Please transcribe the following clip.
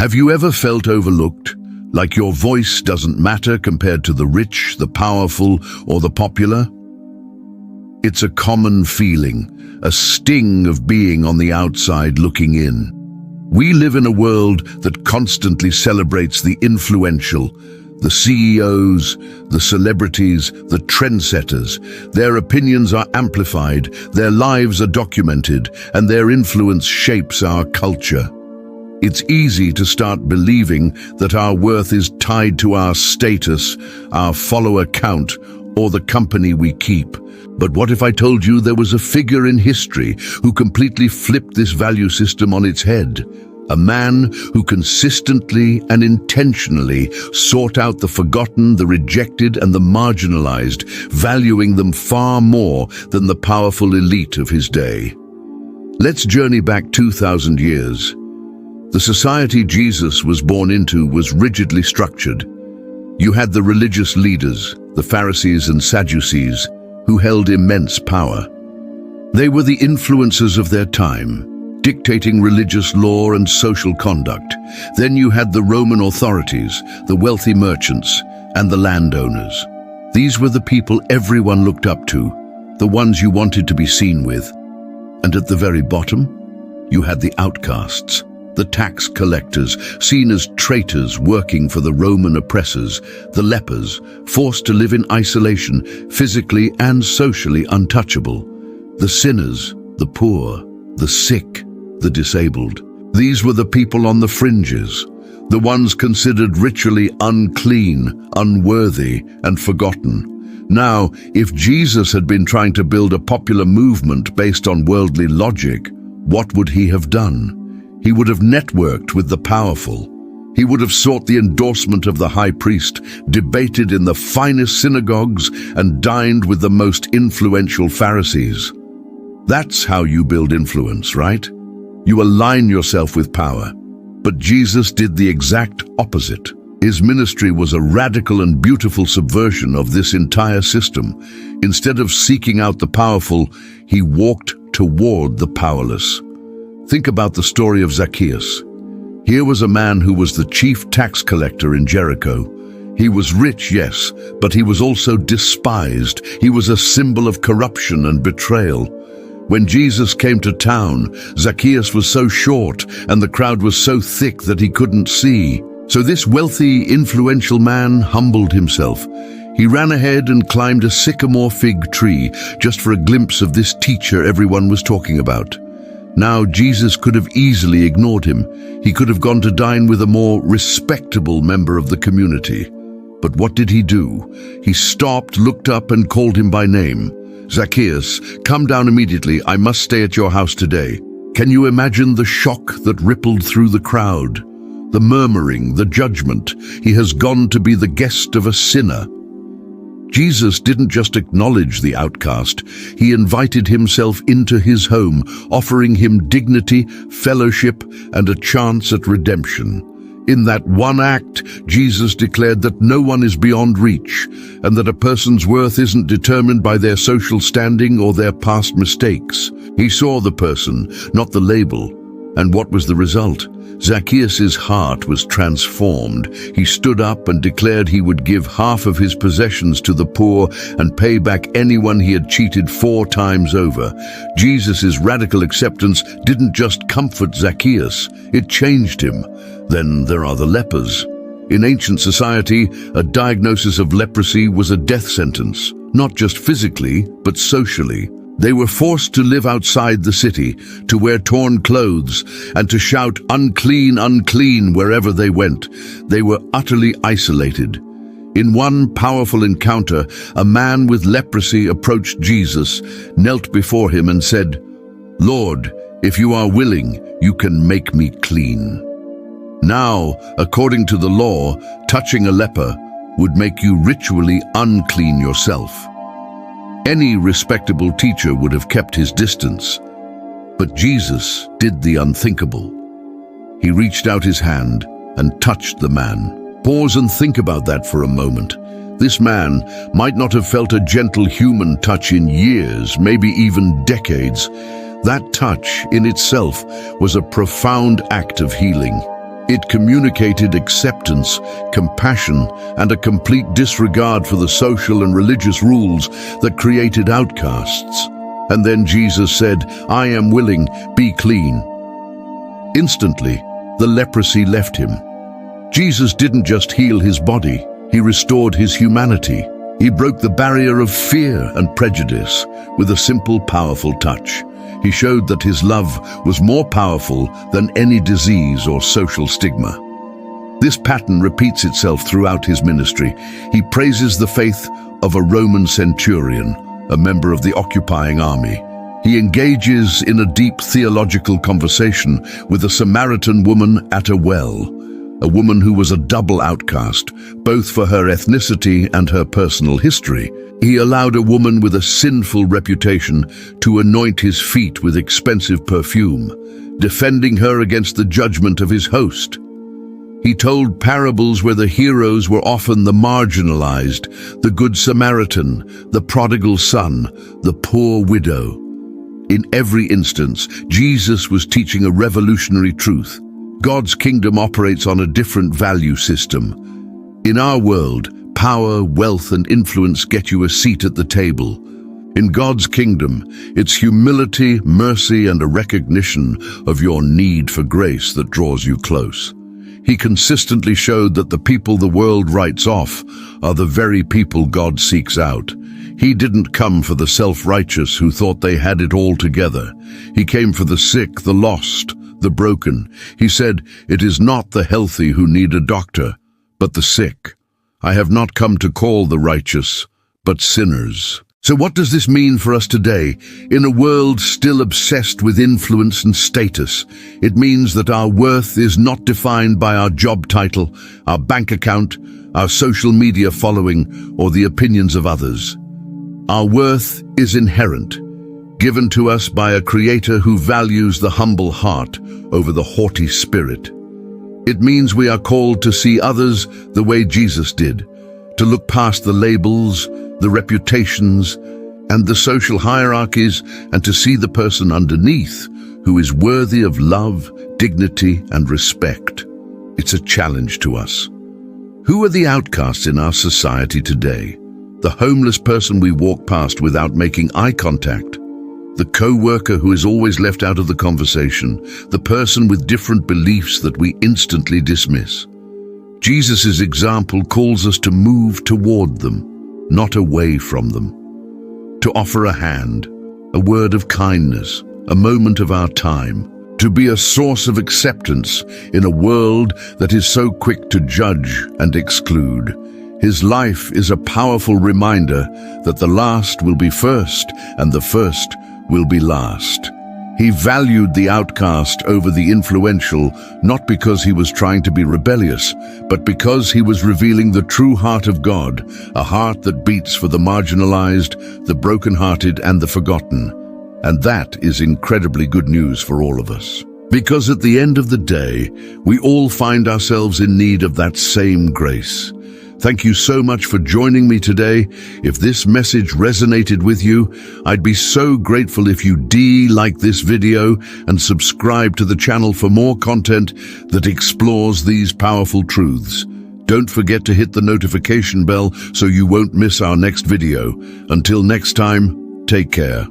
Have you ever felt overlooked? Like your voice doesn't matter compared to the rich, the powerful, or the popular? It's a common feeling, a sting of being on the outside looking in. We live in a world that constantly celebrates the influential, the CEOs, the celebrities, the trendsetters. Their opinions are amplified, their lives are documented, and their influence shapes our culture. It's easy to start believing that our worth is tied to our status, our follower count, or the company we keep. But what if I told you there was a figure in history who completely flipped this value system on its head? A man who consistently and intentionally sought out the forgotten, the rejected, and the marginalized, valuing them far more than the powerful elite of his day. Let's journey back 2,000 years. The society Jesus was born into was rigidly structured. You had the religious leaders, the Pharisees and Sadducees, who held immense power. They were the influencers of their time, dictating religious law and social conduct. Then you had the Roman authorities, the wealthy merchants, and the landowners. These were the people everyone looked up to, the ones you wanted to be seen with. And at the very bottom, you had the outcasts, the tax collectors, seen as traitors working for the Roman oppressors, the lepers, forced to live in isolation, physically and socially untouchable, the sinners, the poor, the sick, the disabled. These were the people on the fringes, the ones considered ritually unclean, unworthy, and forgotten. Now, if Jesus had been trying to build a popular movement based on worldly logic, what would he have done? He would have networked with the powerful. He would have sought the endorsement of the high priest, debated in the finest synagogues, and dined with the most influential Pharisees. That's how you build influence, right? You align yourself with power. But Jesus did the exact opposite. His ministry was a radical and beautiful subversion of this entire system. Instead of seeking out the powerful, he walked toward the powerless. Think about the story of Zacchaeus. Here was a man who was the chief tax collector in Jericho. He was rich, yes, but he was also despised. He was a symbol of corruption and betrayal. When Jesus came to town, Zacchaeus was so short and the crowd was so thick that he couldn't see. So this wealthy, influential man humbled himself. He ran ahead and climbed a sycamore fig tree just for a glimpse of this teacher everyone was talking about. Now, Jesus could have easily ignored him. He could have gone to dine with a more respectable member of the community. But what did he do? He stopped, looked up, and called him by name. Zacchaeus, come down immediately. I must stay at your house today. Can you imagine the shock that rippled through the crowd? The murmuring, the judgment. He has gone to be the guest of a sinner. Jesus didn't just acknowledge the outcast, he invited himself into his home, offering him dignity, fellowship, and a chance at redemption. In that one act, Jesus declared that no one is beyond reach, and that a person's worth isn't determined by their social standing or their past mistakes. He saw the person, not the label. And what was the result? Zacchaeus' heart was transformed. He stood up and declared he would give half of his possessions to the poor and pay back anyone he had cheated 4 times over. Jesus' radical acceptance didn't just comfort Zacchaeus, it changed him. Then there are the lepers. In ancient society, a diagnosis of leprosy was a death sentence, not just physically, but socially. They were forced to live outside the city, to wear torn clothes, and to shout, "Unclean, unclean," wherever they went. They were utterly isolated. In one powerful encounter, a man with leprosy approached Jesus, knelt before him and said, "Lord, if you are willing, you can make me clean." Now, according to the law, touching a leper would make you ritually unclean yourself. Any respectable teacher would have kept his distance, but Jesus did the unthinkable. He reached out his hand and touched the man. Pause and think about that for a moment. This man might not have felt a gentle human touch in years, maybe even decades. That touch in itself was a profound act of healing. It communicated acceptance, compassion, and a complete disregard for the social and religious rules that created outcasts. And then Jesus said, "I am willing, be clean." Instantly, the leprosy left him. Jesus didn't just heal his body, he restored his humanity. He broke the barrier of fear and prejudice with a simple, powerful touch. He showed that his love was more powerful than any disease or social stigma. This pattern repeats itself throughout his ministry. He praises the faith of a Roman centurion, a member of the occupying army. He engages in a deep theological conversation with a Samaritan woman at a well, a woman who was a double outcast, both for her ethnicity and her personal history. He allowed a woman with a sinful reputation to anoint his feet with expensive perfume, defending her against the judgment of his host. He told parables where the heroes were often the marginalized, the Good Samaritan, the prodigal son, the poor widow. In every instance, Jesus was teaching a revolutionary truth. God's kingdom operates on a different value system. In our world, power, wealth, and influence get you a seat at the table. In God's kingdom, it's humility, mercy, and a recognition of your need for grace that draws you close. He consistently showed that the people the world writes off are the very people God seeks out. He didn't come for the self-righteous who thought they had it all together. He came for the sick, the lost, the broken. He said, "It is not the healthy who need a doctor, but the sick. I have not come to call the righteous, but sinners." So what does this mean for us today? In a world still obsessed with influence and status, it means that our worth is not defined by our job title, our bank account, our social media following, or the opinions of others. Our worth is inherent, given to us by a creator who values the humble heart over the haughty spirit. It means we are called to see others the way Jesus did, to look past the labels, the reputations, and the social hierarchies, and to see the person underneath who is worthy of love, dignity, and respect. It's a challenge to us. Who are the outcasts in our society today? The homeless person we walk past without making eye contact, the co-worker who is always left out of the conversation, the person with different beliefs that we instantly dismiss. Jesus' example calls us to move toward them, not away from them. To offer a hand, a word of kindness, a moment of our time, to be a source of acceptance in a world that is so quick to judge and exclude. His life is a powerful reminder that the last will be first and the first will be last. He valued the outcast over the influential, not because he was trying to be rebellious, but because he was revealing the true heart of God, a heart that beats for the marginalized, the brokenhearted, and the forgotten. And that is incredibly good news for all of us. Because at the end of the day, we all find ourselves in need of that same grace. Thank you so much for joining me today. If this message resonated with you, I'd be so grateful if you like this video and subscribe to the channel for more content that explores these powerful truths. Don't forget to hit the notification bell so you won't miss our next video. Until next time, take care.